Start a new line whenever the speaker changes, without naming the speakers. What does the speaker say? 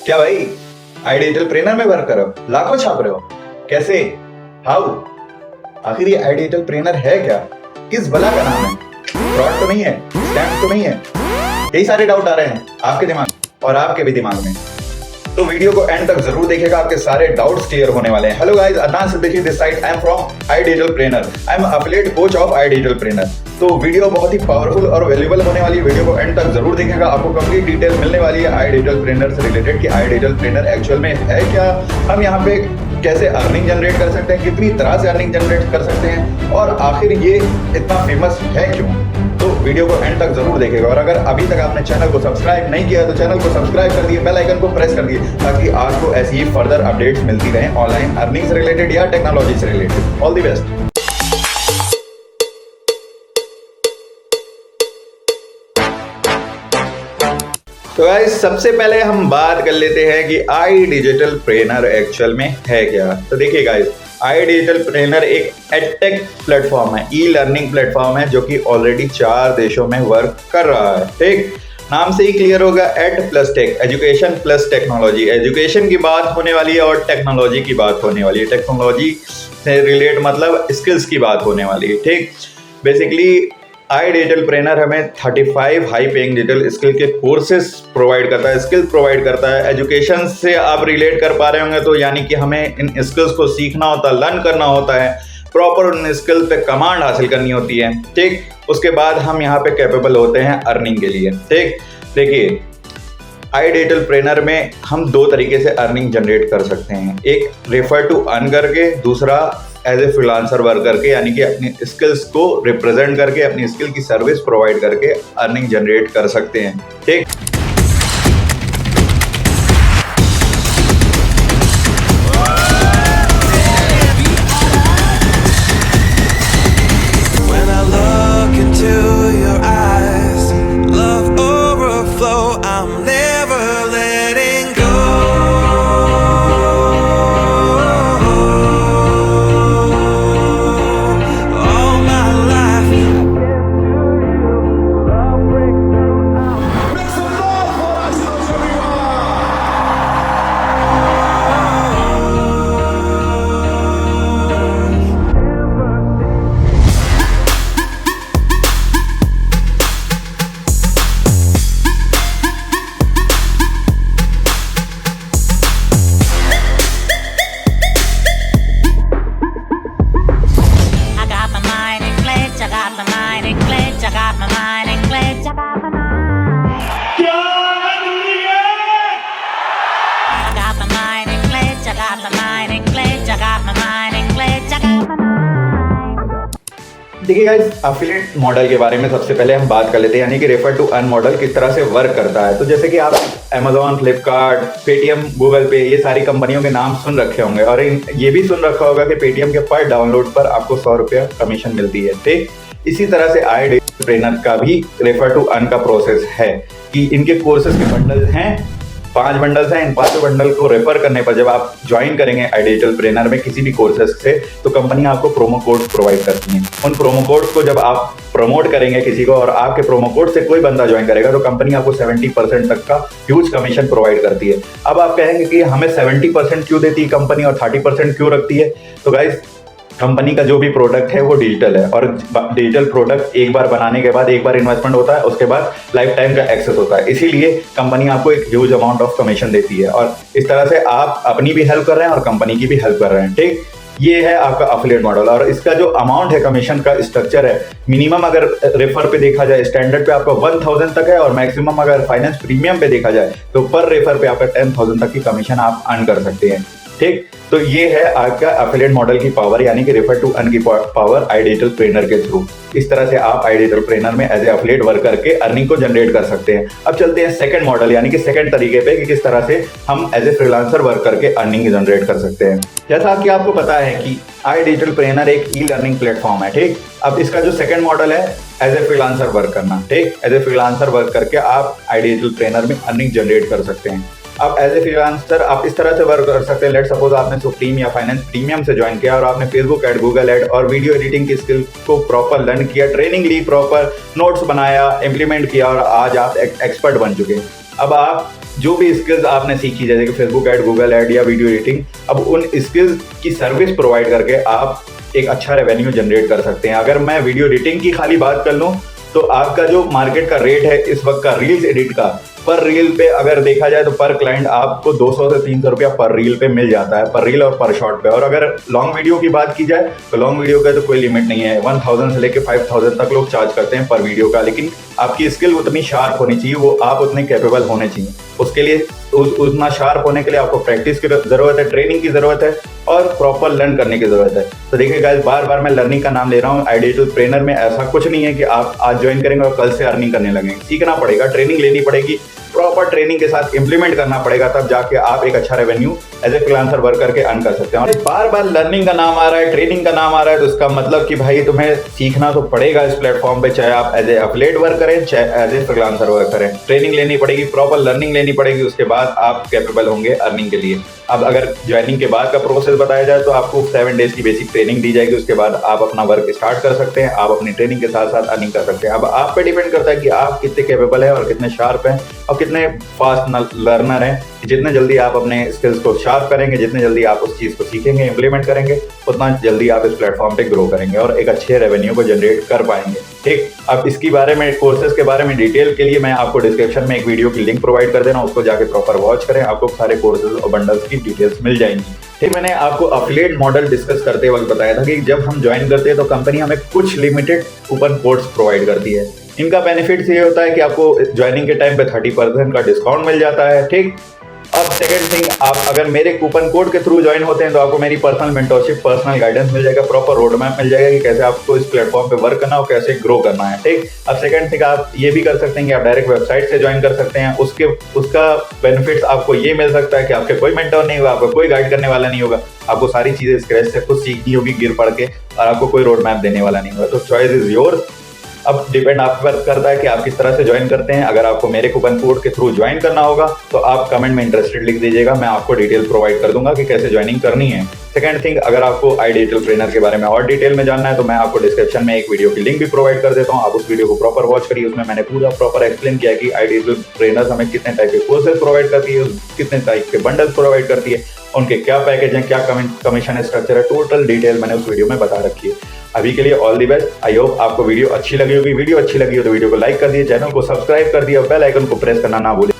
क्या भाई आई digital trainer में वर्क करो, लाखों छाप रहे हो, कैसे, हाउ? आखिर ये आई डिजिटल ट्रेनर है क्या? किस बला का नाम है? फ्रॉड तो नहीं है, स्कैम तो नहीं है? यही सारे डाउट आ रहे हैं आपके दिमाग और आपके भी दिमाग में। तो वीडियो को एंड तक जरूर देखिएगा, आपके सारे डाउट्स क्लियर होने वाले हैं। Hello guys, Adnan Siddiqui this side, I am from I digital trainer, I am affiliate coach of I digital trainer. तो वीडियो बहुत ही पावरफुल और वैल्यूएबल होने वाली है, वीडियो को एंड तक जरूर देखिएगा, आपको कंप्लीट डिटेल मिलने वाली है आई डिजिटल ट्रेनर से रिलेटेड कि आई डिजिटल ट्रेनर एक्चुअल में है क्या, हम यहाँ पे कैसे अर्निंग जनरेट कर सकते हैं, कितनी तरह से अर्निंग जनरेट कर सकते हैं और आखिर ये इतना फेमस है क्यों। तो वीडियो को एंड तक जरूर देखेगा और अगर अभी तक आपने चैनल को सब्सक्राइब नहीं किया तो चैनल को सब्सक्राइब कर दिए, बेल आइकन को प्रेस कर दिए ताकि आपको ऐसी ही फर्दर अपडेट्स मिलती रहें ऑनलाइन अर्निंग से रिलेटेड या टेक्नोलॉजी से रिलेटेड। All the best. तो गाइस, सबसे पहले हम बात कर लेते हैं कि आई डिजिटल ट्रेनर एक्चुअल में है क्या। तो देखिए गाइस, आई डिजिटल ट्रेनर एक एडटेक प्लेटफॉर्म है, ई लर्निंग प्लेटफॉर्म है जो कि ऑलरेडी 4 देशों में वर्क कर रहा है। ठीक, नाम से ही क्लियर होगा, ed plus tech, education plus technology. Education की बात होने वाली है और टेक्नोलॉजी की बात होने वाली है। टेक्नोलॉजी से रिलेट मतलब स्किल्स की बात होने वाली है। ठीक, बेसिकली आई डिजिटल ट्रेनर हमें 35 हाई पेइंग डिजिटल स्किल के कोर्सेज प्रोवाइड करता है, स्किल प्रोवाइड करता है। एजुकेशन से आप रिलेट कर पा रहे होंगे, तो यानी कि हमें इन स्किल्स को सीखना होता है, लर्न करना होता है, प्रॉपर उन स्किल पे कमांड हासिल करनी होती है। ठीक, उसके बाद हम यहाँ पे कैपेबल होते हैं अर्निंग के लिए। ठीक, देखिए आई डिजिटल ट्रेनर में हम 2 तरीके से अर्निंग जनरेट कर सकते हैं, एक रेफर टू अर्न करके, दूसरा एज ए फ्रीलांसर वर्क करके, यानी कि अपनी स्किल्स को रिप्रेजेंट करके, अपनी स्किल की सर्विस प्रोवाइड करके अर्निंग जनरेट कर सकते हैं। ठीक, देखिए गाइस, एफिलिएट मॉडल के बारे में सबसे पहले हम बात कर लेते हैं, यानी कि रेफर टू अर्न मॉडल किस तरह से वर्क करता है। तो जैसे कि आप अमेजोन, फ्लिपकार्ट, पेटीएम, गूगल पे, ये सारी कंपनियों के नाम सुन रखे होंगे और ये भी सुन रखा होगा कि पेटीएम के पर डाउनलोड पर आपको 100 रुपया कमीशन मिलती है। ठीक, इसी तरह से आई डिजिटल ट्रेनर का भी रेफर टू अर्न का प्रोसेस है कि इनके कोर्सेज के बंडल हैं, 5 बंडल्स हैं। इन 5 बंडल को रेफर करने पर जब आप ज्वाइन करेंगे आई डिजिटल ट्रेनर में किसी भी कोर्सेज से, तो कंपनी आपको प्रोमो कोड प्रोवाइड करती है। उन प्रोमो कोड को जब आप प्रमोट करेंगे किसी को और आपके प्रोमो कोड से कोई बंदा ज्वाइन करेगा, तो कंपनी आपको 70% तक का ह्यूज कमीशन प्रोवाइड करती है। अब आप कहेंगे कि हमें 70% क्यों देती है कंपनी और 30% क्यों रखती है? तो गाइस, कंपनी का जो भी प्रोडक्ट है वो डिजिटल है और डिजिटल प्रोडक्ट एक बार बनाने के बाद एक बार इन्वेस्टमेंट होता है, उसके बाद लाइफ टाइम का एक्सेस होता है। इसीलिए कंपनी आपको एक ह्यूज अमाउंट ऑफ कमीशन देती है और इस तरह से आप अपनी भी हेल्प कर रहे हैं और कंपनी की भी हेल्प कर रहे हैं। ठीक, ये है आपका एफिलिएट मॉडल और इसका जो अमाउंट है, कमीशन का स्ट्रक्चर है, मिनिमम अगर रेफर पे देखा जाए स्टैंडर्ड पे आपका 1000 तक है और मैक्सिमम अगर फाइनेंस प्रीमियम पे देखा जाए तो पर रेफर पे आपका 10,000 तक की कमीशन आप अर्न कर सकते हैं। ठीक, तो ये है आपका एफिलिएट मॉडल की पावर, यानी कि रेफर टू अर्न की पावर आई डिजिटल ट्रेनर के थ्रू। इस तरह से आप आई डिजिटल ट्रेनर में एज ए एफिलिएट वर्क करके अर्निंग को जनरेट कर सकते हैं। अब चलते हैं सेकंड मॉडल, यानी कि सेकंड तरीके पे कि किस तरह से हम एज ए फ्रीलांसर वर्क करके अर्निंग जनरेट कर सकते हैं। जैसा कि आपको पता है कि आई डिजिटल ट्रेनर एक ई लर्निंग प्लेटफॉर्म है। ठीक, अब इसका जो सेकंड मॉडल है एज ए फ्रीलांसर वर्क करना। ठीक, एज ए फ्रीलांसर वर्क करके आप आई डिजिटल ट्रेनर में अर्निंग जनरेट कर सकते हैं। अब एज ए फ्रीलांसर आप इस तरह से वर्क कर सकते हैं। लेट सपोज आपने सुप्रीम या फाइनेंस प्रीमियम से ज्वाइन किया और आपने फेसबुक ऐड, गूगल ऐड और वीडियो एडिटिंग की स्किल को प्रॉपर लर्न किया, ट्रेनिंग ली, प्रॉपर नोट्स बनाया, इम्प्लीमेंट किया और आज आप एक्सपर्ट बन चुके हैं। अब आप जो भी स्किल्स आपने सीखी, जैसे कि फेसबुक ऐड, गूगल ऐड या वीडियो एडिटिंग, अब उन स्किल्स की सर्विस प्रोवाइड करके आप एक अच्छा रेवेन्यू जनरेट कर सकते हैं। अगर मैं वीडियो एडिटिंग की खाली बात कर लूँ तो आपका जो मार्केट का रेट है इस वक्त का रील्स एडिट का, पर रील पे अगर देखा जाए तो पर क्लाइंट आपको 200 से 300 रुपया पर रील पे मिल जाता है, पर रील और पर शॉर्ट पे। और अगर लॉन्ग वीडियो की बात की जाए तो लॉन्ग वीडियो का तो कोई लिमिट नहीं है, 1000 से लेके 5000 तक लोग चार्ज करते हैं पर वीडियो का। लेकिन आपकी स्किल उतनी शार्प होनी चाहिए, वो आप उतने कैपेबल होने चाहिए। उसके लिए उतना शार्प होने के लिए आपको प्रैक्टिस की ज़रूरत है, ट्रेनिंग की ज़रूरत है और प्रॉपर लर्न करने की ज़रूरत है। तो देखिए गाइस, बार बार मैं लर्निंग का नाम ले रहा हूँ। आइडियल ट्रेनर में ऐसा कुछ नहीं है कि आप आज ज्वाइन करेंगे और कल से अर्निंग करने लगेंगे। सीखना पड़ेगा, ट्रेनिंग लेनी पड़ेगी, प्रॉपर ट्रेनिंग के साथ इंप्लीमेंट करना पड़ेगा, तब जाके आप एक अच्छा revenue as a freelancer work करके अर्न कर सकते हैं। और बार बार लर्निंग का नाम आ रहा है, ट्रेनिंग का नाम आ रहा है, तो इसका मतलब कि भाई तुम्हें सीखना तो पड़ेगा इस प्लेटफॉर्म पे, चाहे आप एज ए एफिलिएट वर्क करें चाहे एज ए फ्रीलांसर वर्क करें। ट्रेनिंग लेनी पड़ेगी, प्रॉपर लर्निंग लेनी पड़ेगी, उसके बाद आप कैपेबल होंगे अर्निंग के लिए। अब अगर ज्वाइनिंग के बाद का प्रोसेस बताया जाए तो आपको 7 डेज की बेसिक ट्रेनिंग दी जाएगी, उसके बाद आप अपना वर्क स्टार्ट कर सकते हैं, आप अपनी ट्रेनिंग के साथ साथ अर्निंग कर सकते हैं। अब आप पे डिपेंड करता है कि आप कितने कैपेबल हैं और कितने शार्प हैं और कितने फास्ट लर्नर हैं। जितने जल्दी आप अपने स्किल्स को शार्प करेंगे, जितने जल्दी आप उस चीज़ को सीखेंगे, इंप्लीमेंट करेंगे, उतना जल्दी आप इस प्लेटफॉर्म पे ग्रो करेंगे और एक अच्छे रेवेन्यू को जनरेट कर पाएंगे। ठीक, अब इसके बारे में, कोर्सेज के बारे में डिटेल के लिए मैं आपको डिस्क्रिप्शन में एक वीडियो की लिंक प्रोवाइड कर देना, उसको जाके प्रॉपर वॉच करें, आपको सारे कोर्सेज और बंडल्स की डिटेल्स मिल जाएंगी। ठीक, मैंने आपको अफिलिएट मॉडल डिस्कस करते वक्त बताया था कि जब हम ज्वाइन करते हैं तो कंपनी हमें कुछ लिमिटेड कूपन कोड्स प्रोवाइड करती है। इनका बेनिफिट ये होता है कि आपको ज्वाइनिंग के टाइम पे 30% का डिस्काउंट मिल जाता है। ठीक, अब सेकंड थिंग, आप अगर मेरे कूपन कोड के थ्रू ज्वाइन होते हैं तो आपको मेरी पर्सनल मेंटरशिप, पर्सनल गाइडेंस मिल जाएगा, प्रॉपर रोड मैप मिल जाएगा कि कैसे आपको इस प्लेटफॉर्म पे वर्क करना और कैसे ग्रो करना है। ठीक, अब सेकंड थिंग, आप ये भी कर सकते हैं कि आप डायरेक्ट वेबसाइट से ज्वाइन कर सकते हैं। उसका बेनिफिट्स आपको ये मिल सकता है कि आपके कोई मेंटर नहीं होगा, आपको कोई गाइड करने वाला नहीं होगा, आपको सारी चीजें स्क्रैच से खुद सीखनी होगी गिर पड़ के, और आपको कोई रोड मैप देने वाला नहीं होगा। तो चॉइस इज योर्स। अब डिपेंड आप पर करता है कि आप किस तरह से ज्वाइन करते हैं। अगर आपको मेरे कूपन कोड के थ्रू ज्वाइन करना होगा तो आप कमेंट में इंटरेस्टेड लिख दीजिएगा, मैं आपको डिटेल प्रोवाइड कर दूंगा कि कैसे ज्वाइनिंग करनी है। सेकंड थिंग, अगर आपको आइडियल ट्रेनर के बारे में और डिटेल में जानना है तो मैं आपको डिस्क्रिप्शन में एक वीडियो की लिंक भी प्रोवाइड कर देता हूँ, आप उस वीडियो को प्रॉपर वॉच करिए। उसमें मैंने पूरा प्रॉपर एक्सप्लेन किया कि आइडियल ट्रेनर्स हमें कितने टाइप के कोर्सेज प्रोवाइड करती है, कितने टाइप के बंडल्स प्रोवाइड करती है, उनके क्या पैकेज हैं, क्या कमीशन स्ट्रक्चर है, टोटल डिटेल मैंने उस वीडियो में बता रखी है। अभी के लिए all the best. I hope आपको वीडियो अच्छी लगी होगी। वीडियो अच्छी लगी हो तो वीडियो को लाइक कर दिए, चैनल को सब्सक्राइब कर दिए और बेल आइकन को प्रेस करना ना भूलें।